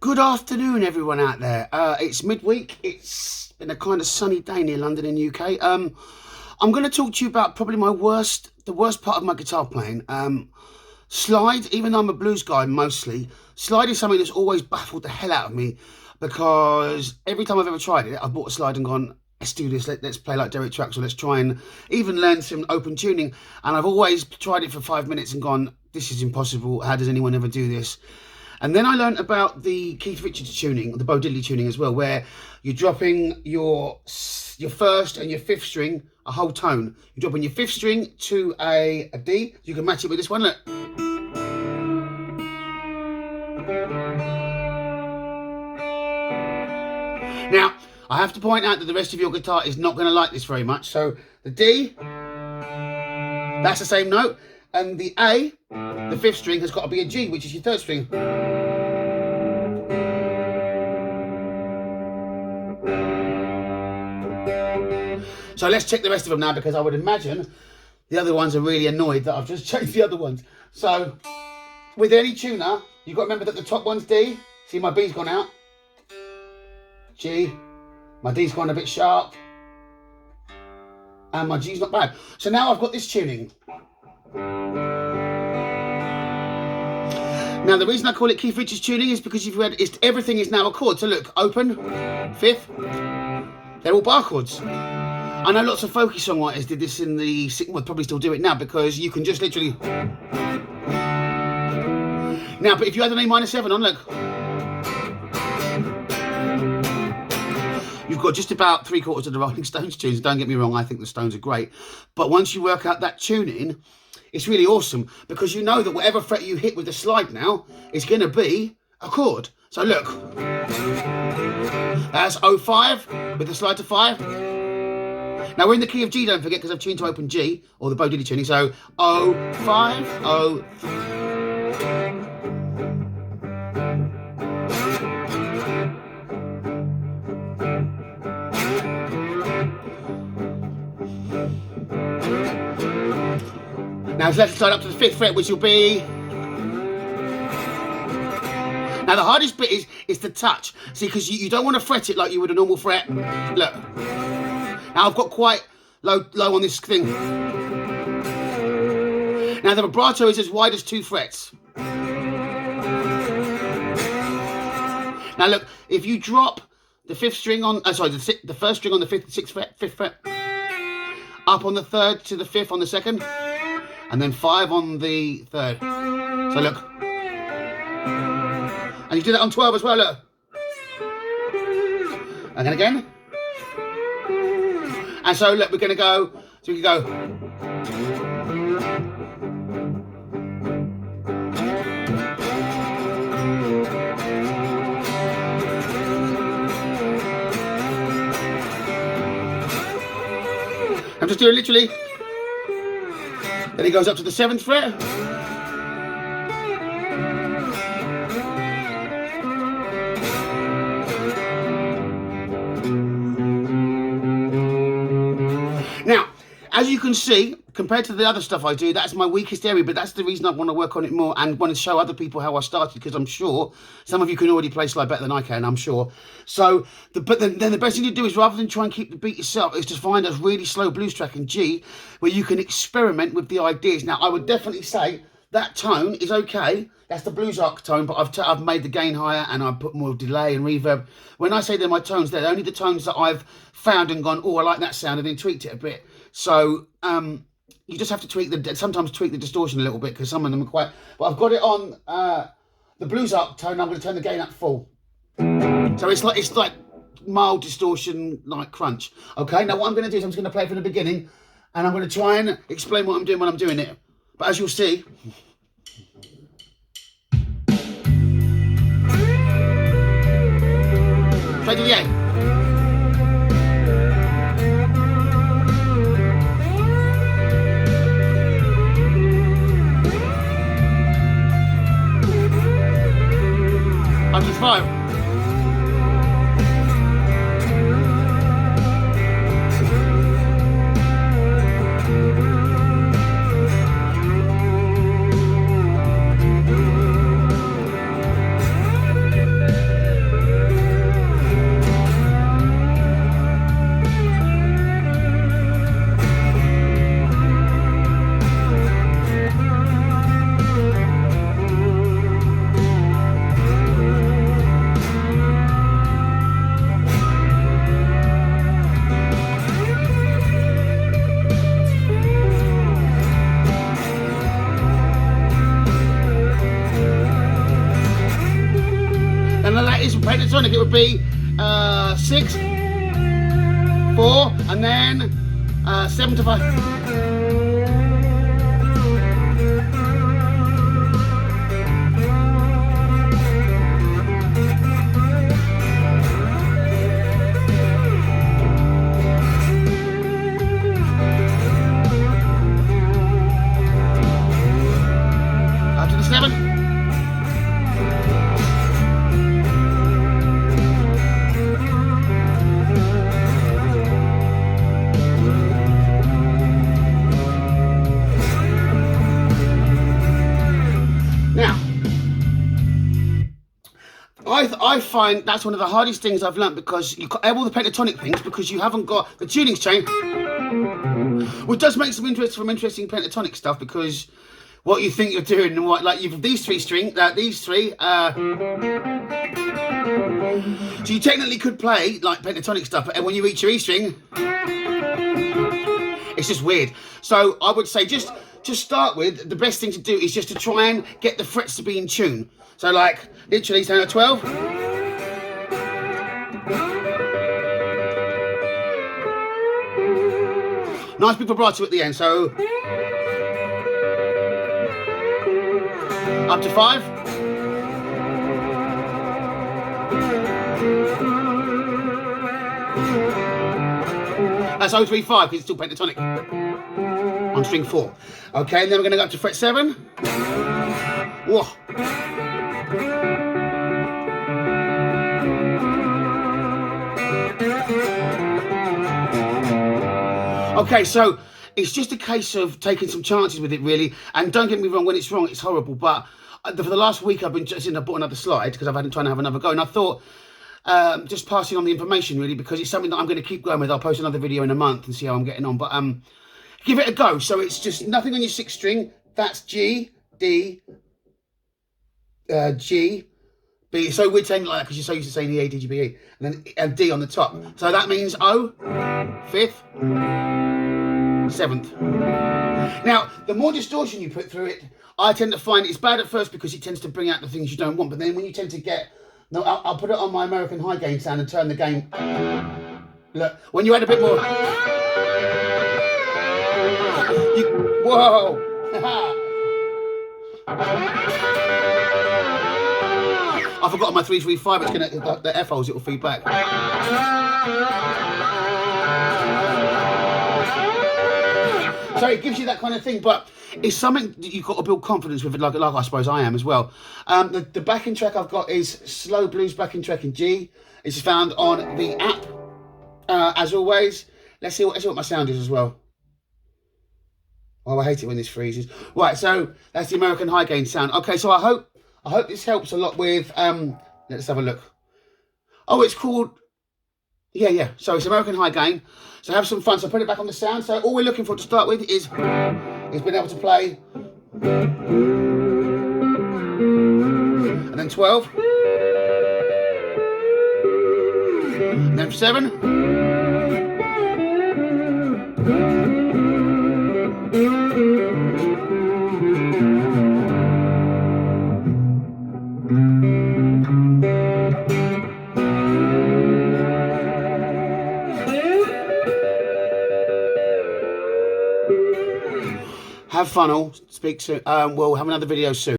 Good afternoon, everyone out there. It's midweek. It's been a kind of sunny day near London in UK. I'm going to talk to you about probably the worst part of my guitar playing. Slide, even though I'm a blues guy mostly, slide is something that's always baffled the hell out of me because every time I've ever tried it, I've bought a slide and gone, let's do this, let's play like Derek Trucks, or let's try and even learn some open tuning. And I've always tried it for 5 minutes and gone, this is impossible. How does anyone ever do this? And then I learned about the Keith Richards tuning, the Bo Diddley tuning as well, where you're dropping your first and your fifth string a whole tone. You're dropping your fifth string to a D. You can match it with this one, look. Now, I have to point out that the rest of your guitar is not going to like this very much. So the D, that's the same note. And the A, the fifth string, has got to be a G, which is your third string. So let's check the rest of them now, because I would imagine the other ones are really annoyed that I've just changed the other ones. So with any tuner, you've got to remember that the top one's D. See, my B's gone out. G. My D's gone a bit sharp. And my G's not bad. So now I've got this tuning. Now the reason I call it Keith Richards tuning is because everything is now a chord. So look, open, fifth, they're all bar chords. I know lots of folky songwriters did this in the, would probably still do it now, because you can just literally. Now, but if you had an A minor 7 on, look. You've got just about 3/4 of the Rolling Stones tunes. Don't get me wrong, I think the Stones are great. But once you work out that tuning, it's really awesome, because you know that whatever fret you hit with the slide now is going to be a chord. So look, that's 05 with the slide to 5. Now we're in the key of G, don't forget, because I've tuned to open G, or the Bo Diddley tuning. So 05, 0. Now it's left slide up to the fifth fret, which will be. Now the hardest bit is the touch. See, because you don't want to fret it like you would a normal fret. Look. Now I've got quite low on this thing. Now the vibrato is as wide as 2 frets. Now look, if you drop the fifth string on, the first string on the fifth fret, up on the third to the fifth on the second, and then 5 on the third. So look. And you do that on 12 as well, look. And then again. And so look, we're going to go, so we can go. I'm just doing literally. Then he goes up to the 7th fret. Now, as you can see, compared to the other stuff I do, that's my weakest area, but that's the reason I want to work on it more and want to show other people how I started, because I'm sure some of you can already play slide better than I can, I'm sure. So, but then the best thing to do is, rather than try and keep the beat yourself, is to find a really slow blues track in G where you can experiment with the ideas. Now, I would definitely say that tone is okay. That's the blues arc tone, but I've made the gain higher and I've put more delay and reverb. When I say they're my tones, they're only the tones that I've found and gone, oh, I like that sound, and then tweaked it a bit. So you just have to sometimes tweak the distortion a little bit, because some of them are quite. But I've got it on the blues arc tone. I'm going to turn the gain up full. So it's like mild distortion, like crunch. Okay. Now what I'm going to do is I'm just going to play from the beginning, and I'm going to try and explain what I'm doing when I'm doing it. But as you'll see. Play to the A. Up to 5. that is pentatonic. It would be 6, 4, and then 7 to 5. Up to the 7. Now, I find that's one of the hardest things I've learnt, because you got all the pentatonic things, because you haven't got the tunings chain, which does make some interesting pentatonic stuff, because what you think you're doing and what, like, you've these 3 strings, these 3. So you technically could play like pentatonic stuff, but when you reach your E string, it's just weird. So I would say just start with, the best thing to do is just to try and get the frets to be in tune. So like literally saying at 12. Nice big vibrato at the end, so up to 5. That's 035 because it's still pentatonic on string 4. Okay, and then we're going to go up to fret 7. Whoa. Okay, so it's just a case of taking some chances with it, really. And don't get me wrong, when it's wrong, it's horrible. But for the last week, I've been just I bought another slide because I've had trying to have another go, and I thought just passing on the information, really, because it's something that I'm going to keep going with. I'll post another video in a month and see how I'm getting on. But give it a go. So it's just nothing on your 6th string. That's G, D, G, B. So we're saying like that because you're so used to saying the A, D, G, B, E, and then D on the top. So that means O, 5th, 7th. Now, the more distortion you put through it, I tend to find it's bad at first because it tends to bring out the things you don't want. But then when you tend to get, no, I'll put it on my American high gain sound and turn the gain. Look, when you add a bit more. Whoa! I forgot my 335. It's gonna the F holes. It will feed back. So it gives you that kind of thing, but it's something that you've got to build confidence with, like I suppose I am as well. The backing track I've got is Slow Blues backing track in G. It's found on the app, as always. Let's see what my sound is as well. Oh, I hate it when this freezes. Right, so that's the American high gain sound. Okay, so I hope this helps a lot with. Let's have a look. Oh, it's called. Yeah. So it's American high gain. So have some fun. So put it back on the sound. So all we're looking for to start with is being able to play, and then 12, and then 7. Have fun all. Speak soon. We'll have another video soon.